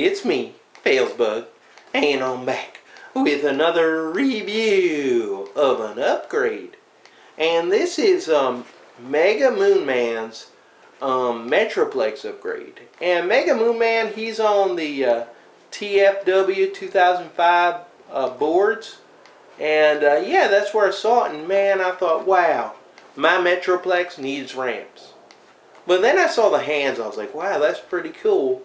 it's me, felzbug, and I'm back with another review of an upgrade. And this is MegaMoonMan's Metroplex upgrade. And MegaMoonMan, he's on the TFW 2005 boards. And yeah, that's where I saw it, and man, I thought, wow, my Metroplex needs ramps. But then I saw the hands, I was like, wow, that's pretty cool.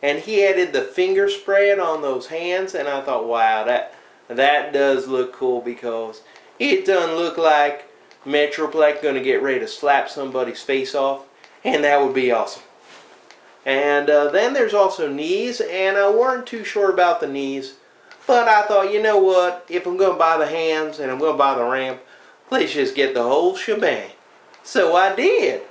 And he added the finger spread on those hands, and I thought, wow, that does look cool, because it doesn't look like Metroplex gonna get ready to slap somebody's face off, and that would be awesome. And then there's also knees, and I weren't too sure about the knees, but I thought, you know what, if I'm gonna buy the hands and I'm gonna buy the ramp, let's just get the whole shebang. So I did.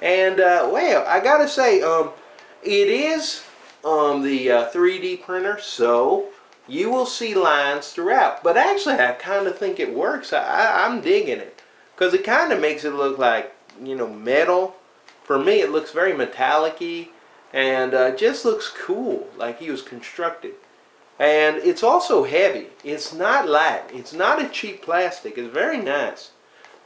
And well, I gotta say, it is the 3D printer, so you will see lines throughout. But actually, I kind of think it works. I'm digging it, because it kind of makes it look like, you know, metal. For me, it looks very metallic-y, and just looks cool, like he was constructed. And it's also heavy. It's not light. It's not a cheap plastic. It's very nice.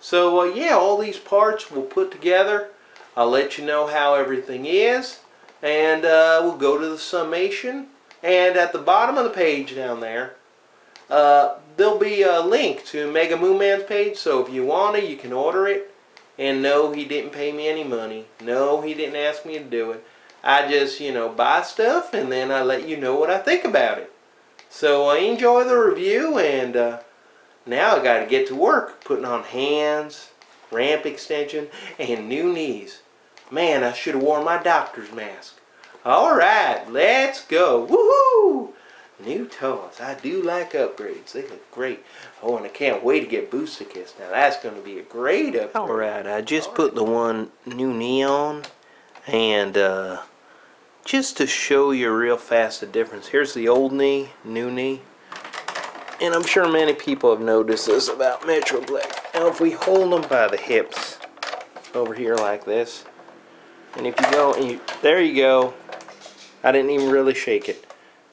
So yeah, all these parts we'll put together. I'll let you know how everything is, and we'll go to the summation. And at the bottom of the page down there, there'll be a link to MegaMoonMan's page, so if you want it, you can order it. And no, he didn't pay me any money. No, he didn't ask me to do it. I just, you know, buy stuff, and then I let you know what I think about it. So enjoy the review, and now I got to get to work, putting on hands, ramp extension, and new knees. Man, I should have worn my doctor's mask. Alright, let's go. Woohoo! New toys. I do like upgrades. They look great. Oh, and I can't wait to get Booster Kiss. Now that's going to be a great upgrade. Alright, I just put the one new knee on. And just to show you real fast the difference. Here's the old knee, new knee. And I'm sure many people have noticed this about Metroplex. Now if we hold them by the hips over here like this, and if you go, and there you go. I didn't even really shake it.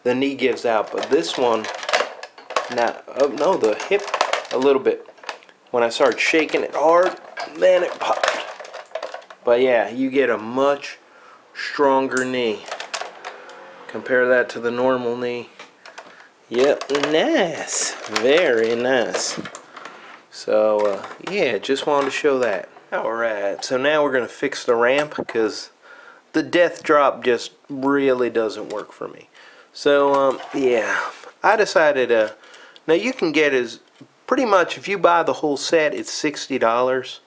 The knee gives out, but this one, now, oh no, the hip a little bit. When I started shaking it hard, then it popped. But yeah, you get a much stronger knee. Compare that to the normal knee. Yep, nice, very nice. So yeah, just wanted to show that. Alright, so now we're going to fix the ramp, because the death drop just really doesn't work for me. So yeah, I decided, now you can get as, pretty much if you buy the whole set, it's $60.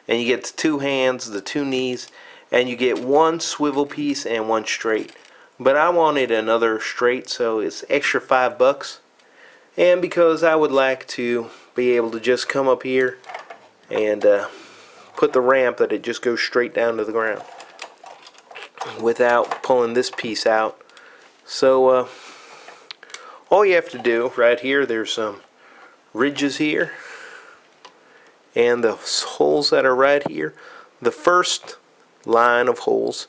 And you get the two hands, the two knees, and you get one swivel piece and one straight. But I wanted another straight, so it's extra $5. And because I would like to be able to just come up here and put the ramp that it just goes straight down to the ground without pulling this piece out. So all you have to do right here, there's some ridges here, and the holes that are right here, the first line of holes,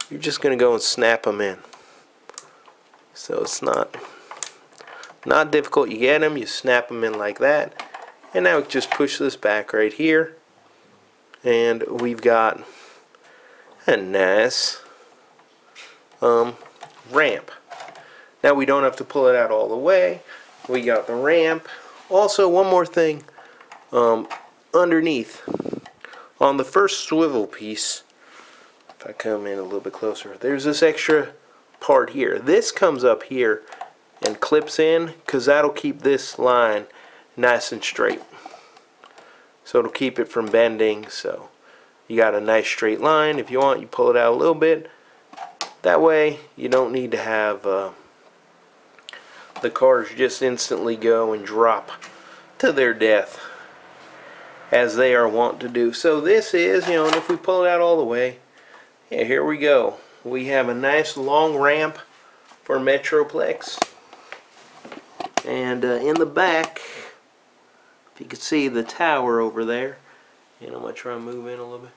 you're just going to go and snap them in. So it's not difficult. You get them, you snap them in like that, and now we just push this back right here, and we've got a nice ramp. Now we don't have to pull it out all the way. We got the ramp. Also, one more thing, underneath on the first swivel piece, if I come in a little bit closer, there's this extra part here. This comes up here and clips in, because that'll keep this line nice and straight. So it'll keep it from bending. So you got a nice straight line. If you want, you pull it out a little bit. That way you don't need to have the cars just instantly go and drop to their death, as they are wont to do. So this is, you know, and if we pull it out all the way, yeah, here we go. We have a nice long ramp for Metroplex. And in the back, if you can see the tower over there, and I'm going to try and move in a little bit.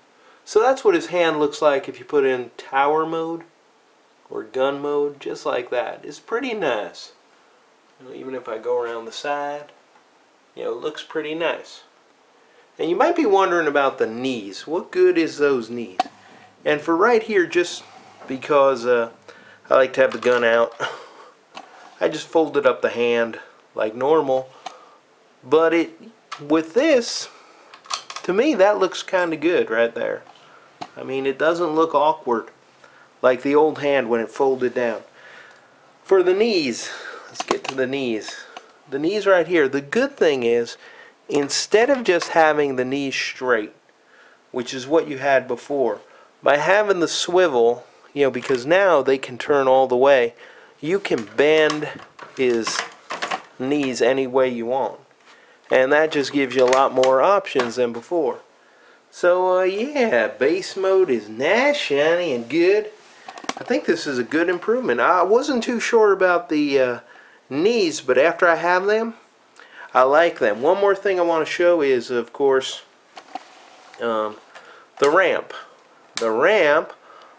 So that's what his hand looks like if you put it in tower mode or gun mode, just like that. It's pretty nice. You know, even if I go around the side, you know, it looks pretty nice. And you might be wondering about the knees. What good is those knees? And for right here, just because I like to have the gun out, I just folded up the hand like normal. But with this, to me, that looks kind of good right there. I mean, it doesn't look awkward like the old hand when it folded down. For the knees, let's get to the knees. The knees right here, the good thing is, instead of just having the knees straight, which is what you had before, by having the swivel, you know, because now they can turn all the way, you can bend his knees any way you want. And that just gives you a lot more options than before. So yeah, base mode is nice, shiny, and good. I think this is a good improvement. I wasn't too sure about the knees, but after I have them, I like them. One more thing I want to show is, of course, the ramp. The ramp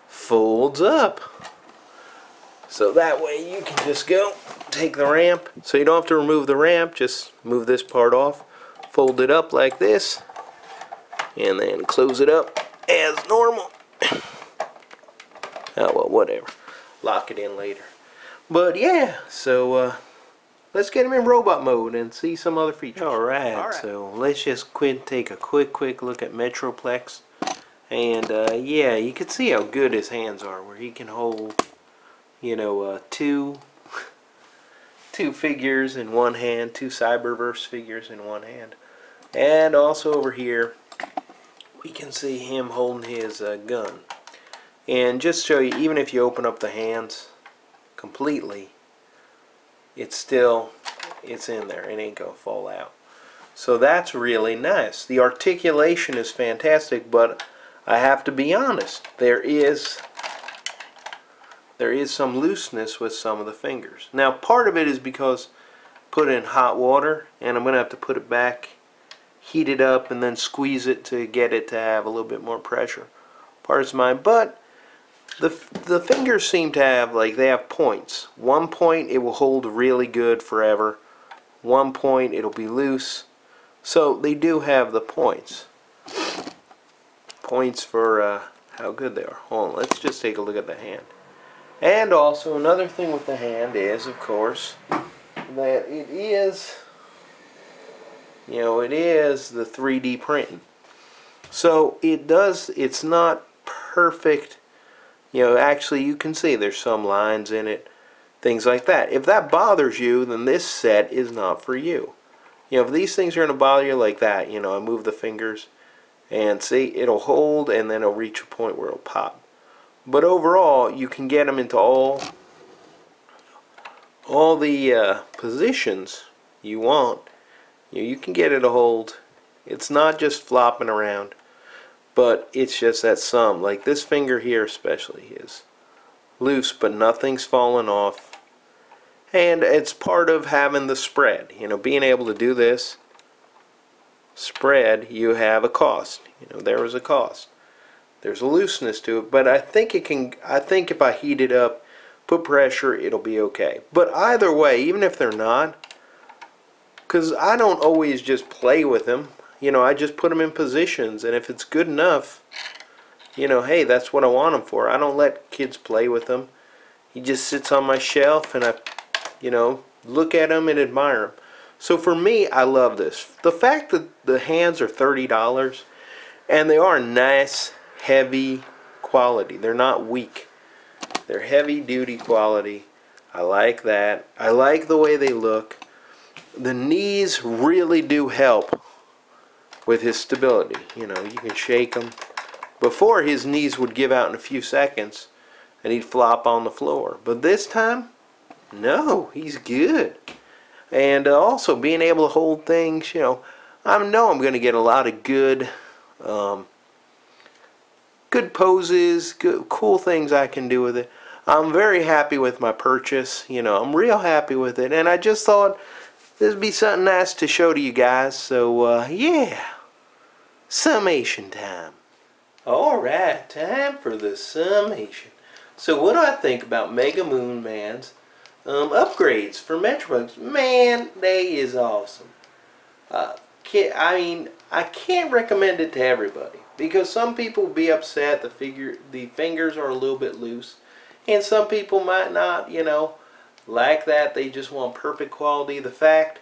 folds up. So that way you can just go take the ramp. So you don't have to remove the ramp, just move this part off, fold it up like this, and then close it up as normal. Oh well, whatever. Lock it in later. But yeah, so let's get him in robot mode and see some other features. Alright, so let's just take a quick look at Metroplex. And yeah, you can see how good his hands are, where he can hold, you know, two figures in one hand, two Cyberverse figures in one hand. And also over here, we can see him holding his gun. And just to show you, even if you open up the hands completely, it's in there. It ain't gonna fall out. So that's really nice. The articulation is fantastic, but I have to be honest, there is some looseness with some of the fingers. Now part of it is because put in hot water, and I'm gonna have to put it back, heat it up, and then squeeze it to get it to have a little bit more pressure. Part's mine, but the fingers seem to have, like, they have points. One point it will hold really good forever. One point it'll be loose. So they do have the points. Points for how good they are. Hold on, let's just take a look at the hand. And also another thing with the hand is, of course, that it is, you know, it is the 3D printing. So it's not perfect. You know, actually you can see there's some lines in it, things like that. If that bothers you, then this set is not for you. You know, if these things are going to bother you like that, you know, I move the fingers and see, it'll hold and then it'll reach a point where it'll pop. But overall, you can get them into all the positions you want. You know, you can get it to hold. It's not just flopping around, but it's just that some, like this finger here especially, is loose, but nothing's falling off. And it's part of having the spread. You know, being able to do this spread, you have a cost. You know, there is a cost. There's a looseness to it, but I think if I heat it up, put pressure, it'll be okay. But either way, even if they're not, because I don't always just play with them, you know, I just put them in positions, and if it's good enough, you know, hey, that's what I want them for. I don't let kids play with them. He just sits on my shelf, and I, you know, look at them and admire them. So for me, I love this. The fact that the hands are $30, and they are nice, heavy quality. They're not weak. They're heavy duty quality. I like that. I like the way they look. The knees really do help with his stability. You know, you can shake him. Before, his knees would give out in a few seconds and he'd flop on the floor. But this time, no, he's good. And also being able to hold things, you know, I know I'm going to get a lot of good poses, cool things I can do with it. I'm very happy with my purchase. You know, I'm real happy with it. And I just thought this would be something nice to show to you guys. So, yeah. Summation time. Alright, time for the summation. So what do I think about MegaMoonMan's upgrades for Metroplex? Man, they is awesome. I can't recommend it to everybody because some people will be upset the fingers are a little bit loose, and some people might not, like that. They just want perfect quality. The fact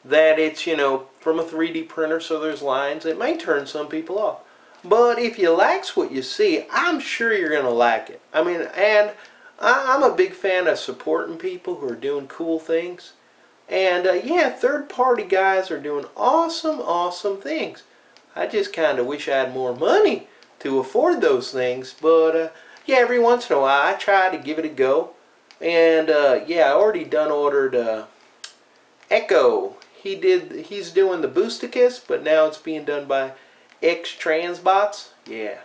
that it's, from a 3D printer, so there's lines, it may turn some people off. But if you likes what you see, I'm sure you're going to like it. And I'm a big fan of supporting people who are doing cool things. And yeah, third-party guys are doing awesome, awesome things. I just kind of wish I had more money to afford those things. But yeah, every once in a while I try to give it a go. And yeah, I already done ordered Echo. He's doing the Boosticus, but now it's being done by X-Transbots. Yeah,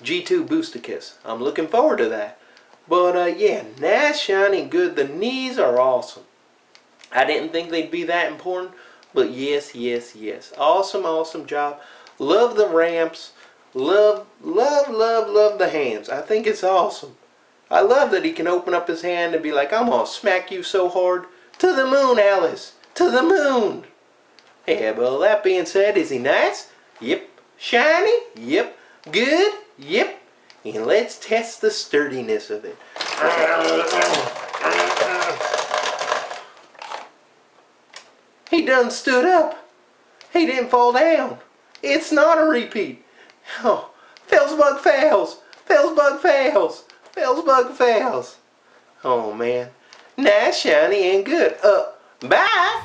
G2 Boosticus. I'm looking forward to that. But yeah, nice, shiny, good. The knees are awesome. I didn't think they'd be that important, but yes, yes, yes. Awesome, awesome job. Love the ramps. Love, love, love, love the hands. I think it's awesome. I love that he can open up his hand and be like, I'm going to smack you so hard. To the moon, Alice. To the moon. Yeah, well, that being said, is he nice? Yep. Shiny? Yep. Good? Yep. And let's test the sturdiness of it. He done stood up. He didn't fall down. It's not a repeat. Oh, felzbug fails. Felzbug fails. Felzbug fails. Oh, man. Nice, shiny, and good. Bye.